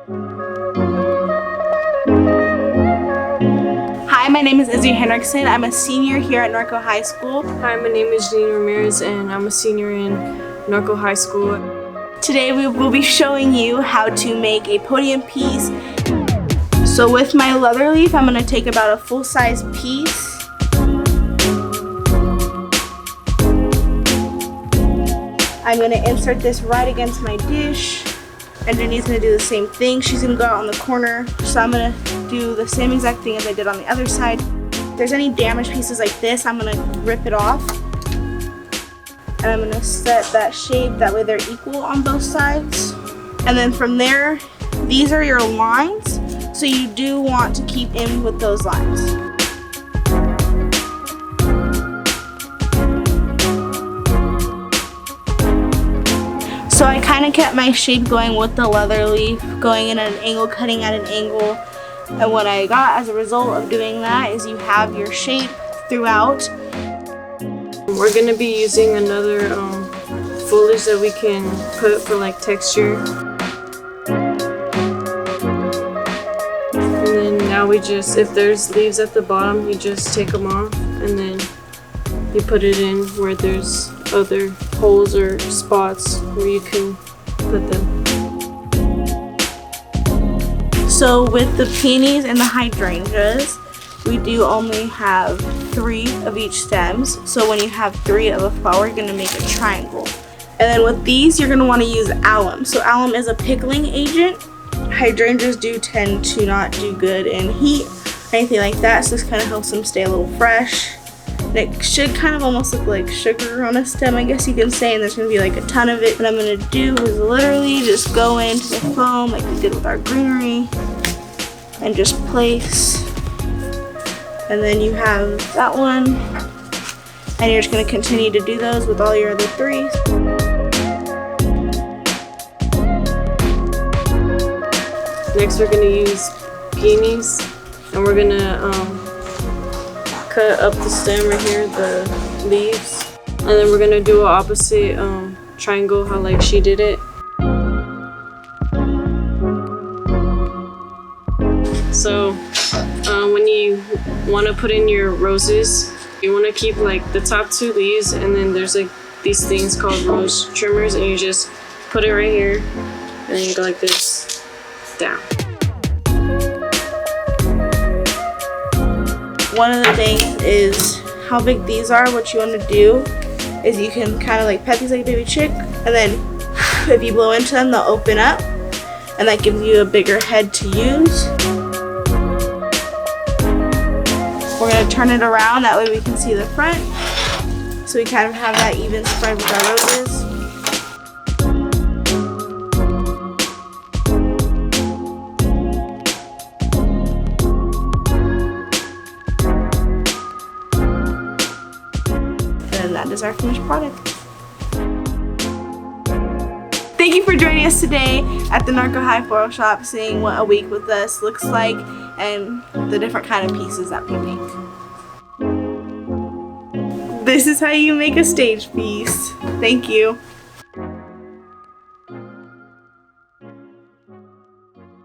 Hi, my name is Izzy Henriksen. I'm a senior here at Norco High School. Hi, my name is Janine Ramirez and I'm a senior in Norco High School. Today we will be showing you how to make a podium piece. So with my leather leaf, I'm going to take about a full-size piece. I'm going to insert this right against my dish. And Janine's going to do the same thing. She's going to go out on the corner. So I'm going to do the same exact thing as I did on the other side. If there's any damaged pieces like this, I'm going to rip it off. And I'm going to set that shape, that way they're equal on both sides. And then from there, these are your lines. So you do want to keep in with those lines. So I kind of kept my shape going with the leather leaf, going in at an angle, cutting at an angle. And what I got as a result of doing that is you have your shape throughout. We're going to be using another foliage that we can put for like texture. And then now we just, if there's leaves at the bottom, you just take them off and then you put it in where there's other holes or spots where you can put them. So with the peonies and the hydrangeas, we do only have 3 of each stems. So when you have 3 of a flower, you're gonna make a triangle. And then with these, you're gonna wanna use alum. So alum is a pickling agent. Hydrangeas do tend to not do good in heat or anything like that. So this kind of helps them stay a little fresh. And it should kind of almost look like sugar on a stem, I guess you can say, and there's going to be like a ton of it. What I'm going to do is literally just go into the foam like we did with our greenery and just place. And then you have that one. And you're just going to continue to do those with all your other 3s. Next we're going to use peonies and we're going to cut up the stem right here, the leaves, and then we're gonna do an opposite triangle, how like she did it. So when you want to put in your roses, you want to keep like the top 2 leaves, and then there's like these things called rose trimmers, and you just put it right here, and then you go like this down. One of the things is how big these are. What you want to do is you can kind of like pet these like a baby chick, and then if you blow into them, they'll open up, and that gives you a bigger head to use. We're going to turn it around, that way we can see the front, so we kind of have that even spread with our roses. And that is our finished product. Thank you for joining us today at the Norco High Floral Shop, seeing what a week with us looks like and the different kind of pieces that we make. This is how you make a stage piece. Thank you.